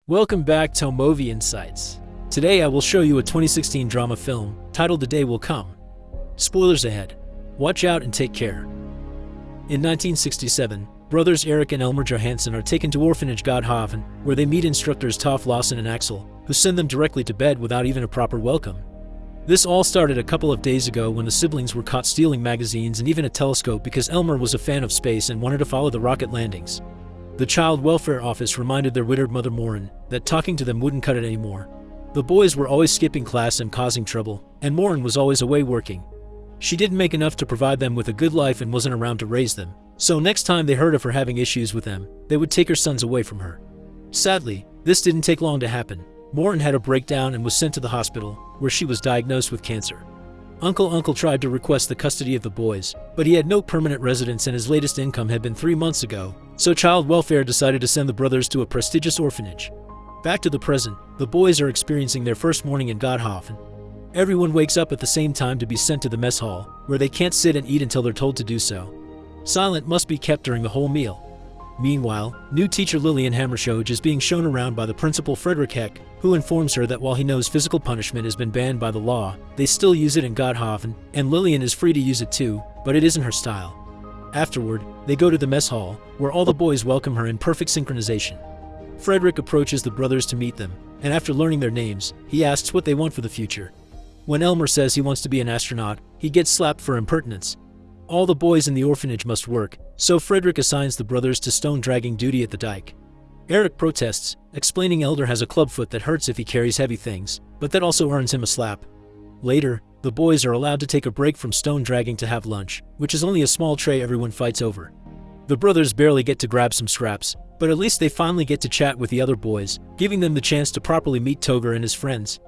Welcome back to Movie Insights. Today I will show you a 2016 drama film titled The Day Will Come. Spoilers ahead. Watch out and take care. In 1967, brothers Eric and Elmer Johansson are taken to Orphanage Godhaven, where they meet instructors Toff Lawson and Axel, who send them directly to bed without even a proper welcome. This all started a couple of days ago when the siblings were caught stealing magazines and even a telescope because Elmer was a fan of space and wanted to follow the rocket landings. The Child Welfare Office reminded their widowed mother Maureen that talking to them wouldn't cut it anymore. The boys were always skipping class and causing trouble, and Maureen was always away working. She didn't make enough to provide them with a good life and wasn't around to raise them, so next time they heard of her having issues with them, they would take her sons away from her. Sadly, this didn't take long to happen. Maureen had a breakdown and was sent to the hospital, where she was diagnosed with cancer. Uncle tried to request the custody of the boys, but he had no permanent residence and his latest income had been 3 months ago, so Child Welfare decided to send the brothers to a prestigious orphanage. Back to the present, the boys are experiencing their first morning in Godhaven. Everyone wakes up at the same time to be sent to the mess hall, where they can't sit and eat until they're told to do so. Silent must be kept during the whole meal. Meanwhile, new teacher Lillian Hammershoj is being shown around by the principal Frederick Heck, who informs her that while he knows physical punishment has been banned by the law, they still use it in Godhaven, and Lillian is free to use it too, but it isn't her style. Afterward, they go to the mess hall, where all the boys welcome her in perfect synchronization. Frederick approaches the brothers to meet them, and after learning their names, he asks what they want for the future. When Elmer says he wants to be an astronaut, he gets slapped for impertinence. All the boys in the orphanage must work, so Frederick assigns the brothers to stone-dragging duty at the dike. Eric protests, explaining Elder has a clubfoot that hurts if he carries heavy things, but that also earns him a slap. Later, the boys are allowed to take a break from stone-dragging to have lunch, which is only a small tray everyone fights over. The brothers barely get to grab some scraps, but at least they finally get to chat with the other boys, giving them the chance to properly meet Toger and his friends.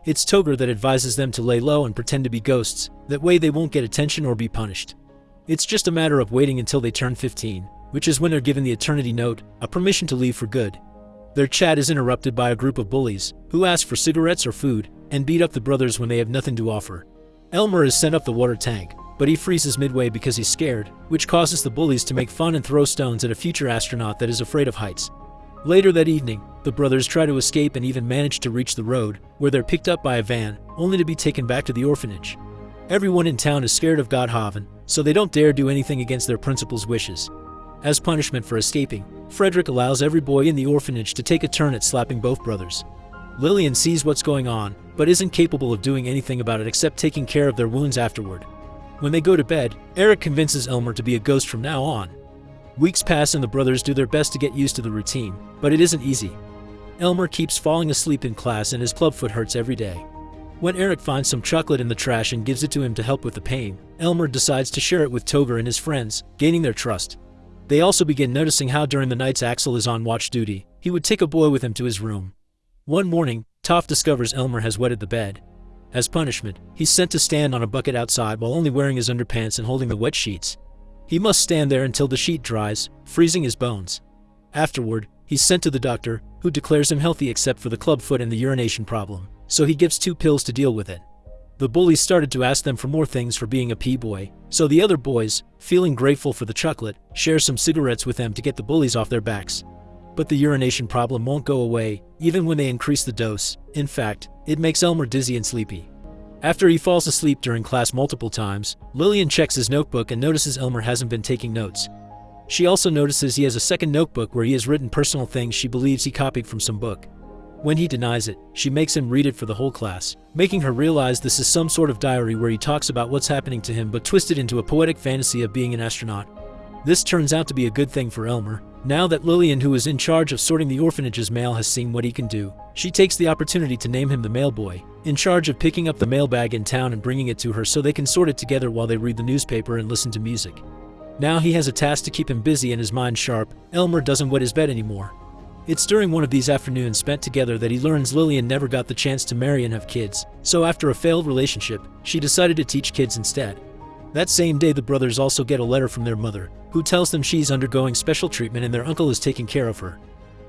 It's Toger that advises them to lay low and pretend to be ghosts, that way they won't get attention or be punished. It's just a matter of waiting until they turn 15, which is when they're given the Eternity Note, a permission to leave for good. Their chat is interrupted by a group of bullies, who ask for cigarettes or food, and beat up the brothers when they have nothing to offer. Elmer is sent up the water tank, but he freezes midway because he's scared, which causes the bullies to make fun and throw stones at a future astronaut that is afraid of heights. Later that evening, the brothers try to escape and even manage to reach the road, where they're picked up by a van, only to be taken back to the orphanage. Everyone in town is scared of Godhaven, so they don't dare do anything against their principal's wishes. As punishment for escaping, Frederick allows every boy in the orphanage to take a turn at slapping both brothers. Lillian sees what's going on, but isn't capable of doing anything about it except taking care of their wounds afterward. When they go to bed, Eric convinces Elmer to be a ghost from now on. Weeks pass and the brothers do their best to get used to the routine, but it isn't easy. Elmer keeps falling asleep in class and his clubfoot hurts every day. When Eric finds some chocolate in the trash and gives it to him to help with the pain, Elmer decides to share it with Toger and his friends, gaining their trust. They also begin noticing how during the nights Axel is on watch duty, he would take a boy with him to his room. One morning, Toff discovers Elmer has wetted the bed. As punishment, he's sent to stand on a bucket outside while only wearing his underpants and holding the wet sheets. He must stand there until the sheet dries, freezing his bones. Afterward, he's sent to the doctor, who declares him healthy except for the clubfoot and the urination problem, so he gives 2 pills to deal with it. The bullies started to ask them for more things for being a P-boy, so the other boys, feeling grateful for the chocolate, share some cigarettes with them to get the bullies off their backs. But the urination problem won't go away, even when they increase the dose. In fact, it makes Elmer dizzy and sleepy. After he falls asleep during class multiple times, Lillian checks his notebook and notices Elmer hasn't been taking notes. She also notices he has a second notebook where he has written personal things she believes he copied from some book. When he denies it, she makes him read it for the whole class, making her realize this is some sort of diary where he talks about what's happening to him but twisted into a poetic fantasy of being an astronaut. This turns out to be a good thing for Elmer. Now that Lillian, who is in charge of sorting the orphanage's mail, has seen what he can do, she takes the opportunity to name him the mail boy, in charge of picking up the mailbag in town and bringing it to her so they can sort it together while they read the newspaper and listen to music. Now he has a task to keep him busy and his mind sharp. Elmer doesn't wet his bed anymore. It's during one of these afternoons spent together that he learns Lillian never got the chance to marry and have kids, so after a failed relationship, she decided to teach kids instead. That same day the brothers also get a letter from their mother, who tells them she's undergoing special treatment and their uncle is taking care of her.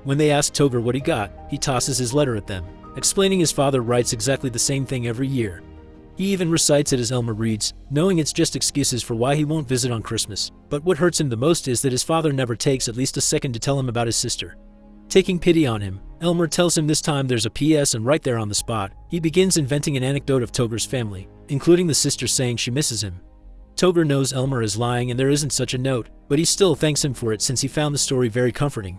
When they ask Toger what he got, he tosses his letter at them, explaining his father writes exactly the same thing every year. He even recites it as Elmer reads, knowing it's just excuses for why he won't visit on Christmas. But what hurts him the most is that his father never takes at least a second to tell him about his sister. Taking pity on him, Elmer tells him this time there's a PS, and right there on the spot, he begins inventing an anecdote of Toger's family, including the sister saying she misses him. Toger knows Elmer is lying and there isn't such a note, but he still thanks him for it since he found the story very comforting.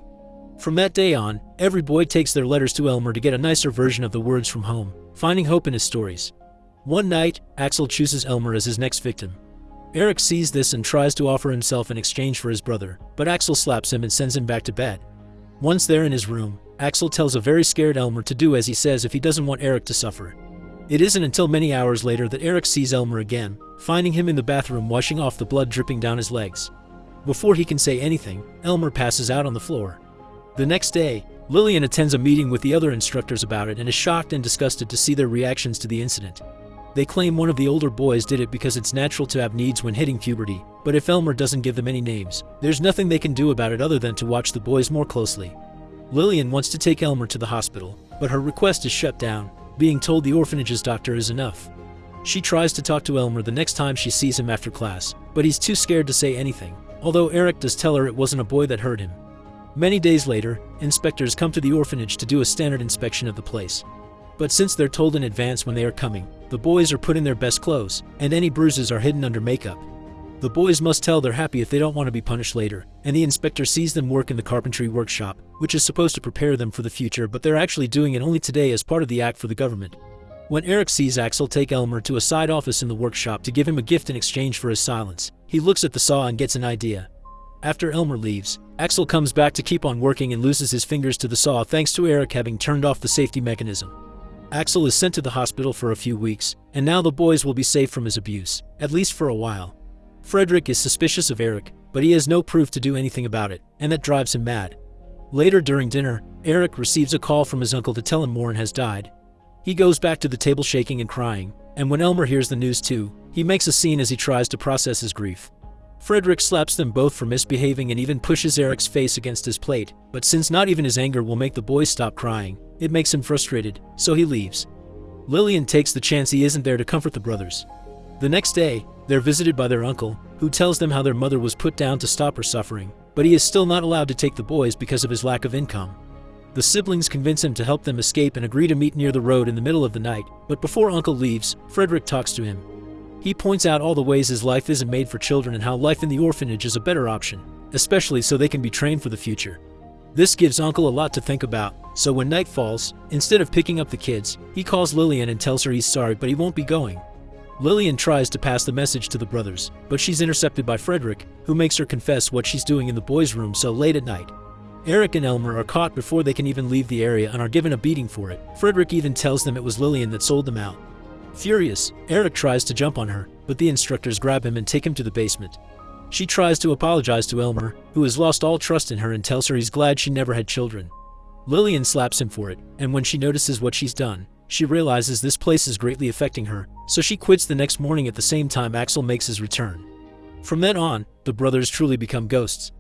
From that day on, every boy takes their letters to Elmer to get a nicer version of the words from home, finding hope in his stories. One night, Axel chooses Elmer as his next victim. Eric sees this and tries to offer himself in exchange for his brother, but Axel slaps him and sends him back to bed. Once there in his room, Axel tells a very scared Elmer to do as he says if he doesn't want Eric to suffer. It isn't until many hours later that Eric sees Elmer again, finding him in the bathroom washing off the blood dripping down his legs. Before he can say anything, Elmer passes out on the floor. The next day, Lillian attends a meeting with the other instructors about it and is shocked and disgusted to see their reactions to the incident. They claim one of the older boys did it because it's natural to have needs when hitting puberty, but if Elmer doesn't give them any names, there's nothing they can do about it other than to watch the boys more closely. Lillian wants to take Elmer to the hospital, but her request is shut down, being told the orphanage's doctor is enough. She tries to talk to Elmer the next time she sees him after class, but he's too scared to say anything, although Eric does tell her it wasn't a boy that hurt him. Many days later, inspectors come to the orphanage to do a standard inspection of the place. But since they're told in advance when they are coming, the boys are put in their best clothes, and any bruises are hidden under makeup. The boys must tell they're happy if they don't want to be punished later, and the inspector sees them work in the carpentry workshop, which is supposed to prepare them for the future, but they're actually doing it only today as part of the act for the government. When Eric sees Axel take Elmer to a side office in the workshop to give him a gift in exchange for his silence, he looks at the saw and gets an idea. After Elmer leaves, Axel comes back to keep on working and loses his fingers to the saw thanks to Eric having turned off the safety mechanism. Axel is sent to the hospital for a few weeks, and now the boys will be safe from his abuse, at least for a while. Frederick is suspicious of Eric, but he has no proof to do anything about it, and that drives him mad. Later during dinner, Eric receives a call from his uncle to tell him Morin has died. He goes back to the table shaking and crying, and when Elmer hears the news too, he makes a scene as he tries to process his grief. Frederick slaps them both for misbehaving and even pushes Eric's face against his plate, but since not even his anger will make the boys stop crying, it makes him frustrated, so he leaves. Lillian takes the chance he isn't there to comfort the brothers. The next day, they're visited by their uncle, who tells them how their mother was put down to stop her suffering, but he is still not allowed to take the boys because of his lack of income. The siblings convince him to help them escape and agree to meet near the road in the middle of the night, but before Uncle leaves, Frederick talks to him. He points out all the ways his life isn't made for children and how life in the orphanage is a better option, especially so they can be trained for the future. This gives Uncle a lot to think about, so when night falls, instead of picking up the kids, he calls Lillian and tells her he's sorry but he won't be going. Lillian tries to pass the message to the brothers, but she's intercepted by Frederick, who makes her confess what she's doing in the boys' room so late at night. Eric and Elmer are caught before they can even leave the area and are given a beating for it. Frederick even tells them it was Lillian that sold them out. Furious, Eric tries to jump on her, but the instructors grab him and take him to the basement. She tries to apologize to Elmer, who has lost all trust in her and tells her he's glad she never had children. Lillian slaps him for it, and when she notices what she's done, she realizes this place is greatly affecting her, so she quits the next morning at the same time Axel makes his return. From then on, the brothers truly become ghosts.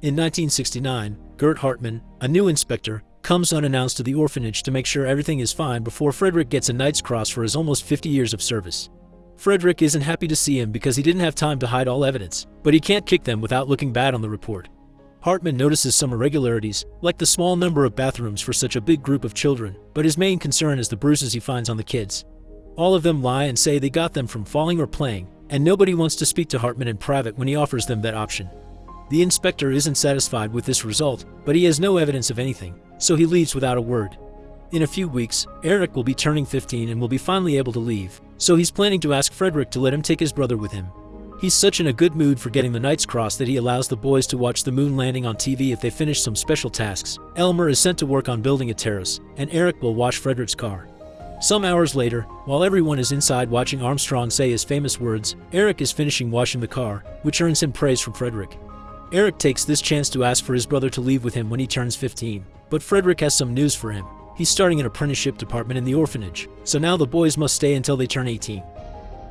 In 1969, Gert Hartmann, a new inspector, comes unannounced to the orphanage to make sure everything is fine before Frederick gets a Knight's Cross for his almost 50 years of service. Frederick isn't happy to see him because he didn't have time to hide all evidence, but he can't kick them without looking bad on the report. Hartmann notices some irregularities, like the small number of bathrooms for such a big group of children, but his main concern is the bruises he finds on the kids. All of them lie and say they got them from falling or playing, and nobody wants to speak to Hartmann in private when he offers them that option. The inspector isn't satisfied with this result, but he has no evidence of anything, so he leaves without a word. In a few weeks, Eric will be turning 15 and will be finally able to leave, so he's planning to ask Frederick to let him take his brother with him. He's such in a good mood for getting the Knight's Cross that he allows the boys to watch the moon landing on TV if they finish some special tasks. Elmer is sent to work on building a terrace, and Eric will wash Frederick's car. Some hours later, while everyone is inside watching Armstrong say his famous words, Eric is finishing washing the car, which earns him praise from Frederick. Eric takes this chance to ask for his brother to leave with him when he turns 15, but Frederick has some news for him. He's starting an apprenticeship department in the orphanage, so now the boys must stay until they turn 18.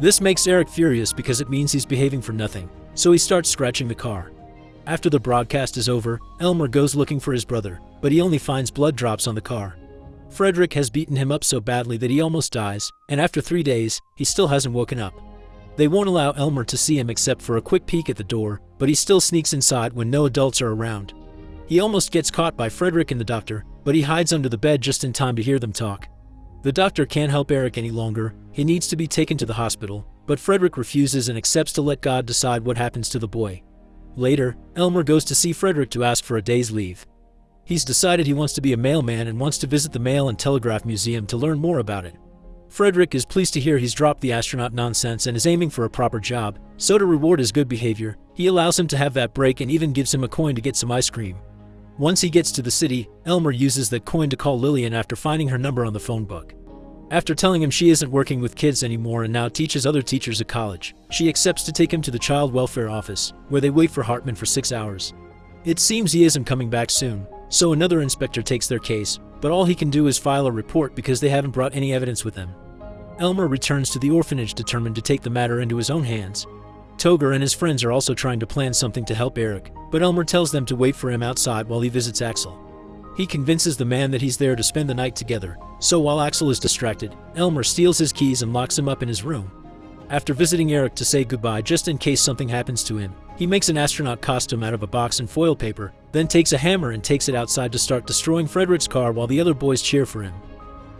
This makes Eric furious because it means he's behaving for nothing, so he starts scratching the car. After the broadcast is over, Elmer goes looking for his brother, but he only finds blood drops on the car. Frederick has beaten him up so badly that he almost dies, and after 3 days, he still hasn't woken up. They won't allow Elmer to see him except for a quick peek at the door, but he still sneaks inside when no adults are around. He almost gets caught by Frederick and the doctor, but he hides under the bed just in time to hear them talk. The doctor can't help Eric any longer. He needs to be taken to the hospital, but Frederick refuses and accepts to let God decide what happens to the boy. Later, Elmer goes to see Frederick to ask for a day's leave. He's decided he wants to be a mailman and wants to visit the Mail and Telegraph Museum to learn more about it. Frederick is pleased to hear he's dropped the astronaut nonsense and is aiming for a proper job, so to reward his good behavior, he allows him to have that break and even gives him a coin to get some ice cream. Once he gets to the city, Elmer uses that coin to call Lillian after finding her number on the phone book. After telling him she isn't working with kids anymore and now teaches other teachers at college, she accepts to take him to the child welfare office, where they wait for Hartman for 6 hours. It seems he isn't coming back soon, so another inspector takes their case, but all he can do is file a report because they haven't brought any evidence with them. Elmer returns to the orphanage determined to take the matter into his own hands. Toger and his friends are also trying to plan something to help Eric, but Elmer tells them to wait for him outside while he visits Axel. He convinces the man that he's there to spend the night together, so while Axel is distracted, Elmer steals his keys and locks him up in his room. After visiting Eric to say goodbye just in case something happens to him, he makes an astronaut costume out of a box and foil paper, then takes a hammer and takes it outside to start destroying Frederick's car while the other boys cheer for him.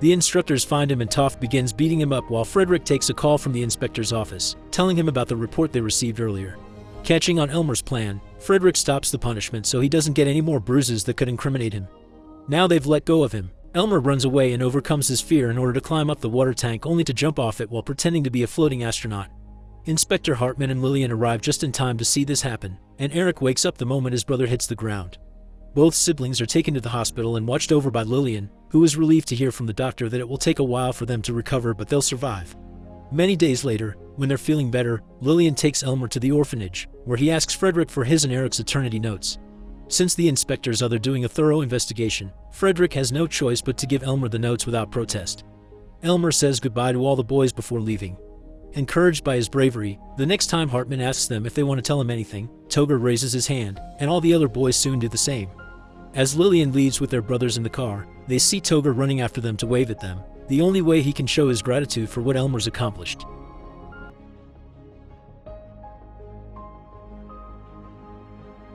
The instructors find him and Toff begins beating him up while Frederick takes a call from the inspector's office, telling him about the report they received earlier. Catching on Elmer's plan, Frederick stops the punishment so he doesn't get any more bruises that could incriminate him. Now they've let go of him, Elmer runs away and overcomes his fear in order to climb up the water tank only to jump off it while pretending to be a floating astronaut. Inspector Hartman and Lillian arrive just in time to see this happen, and Eric wakes up the moment his brother hits the ground. Both siblings are taken to the hospital and watched over by Lillian, who is relieved to hear from the doctor that it will take a while for them to recover but they'll survive. Many days later, when they're feeling better, Lillian takes Elmer to the orphanage, where he asks Frederick for his and Eric's eternity notes. Since the inspectors are there doing a thorough investigation, Frederick has no choice but to give Elmer the notes without protest. Elmer says goodbye to all the boys before leaving. Encouraged by his bravery, the next time Hartman asks them if they want to tell him anything, Toger raises his hand, and all the other boys soon do the same. As Lillian leaves with their brothers in the car, they see Toger running after them to wave at them, the only way he can show his gratitude for what Elmer's accomplished.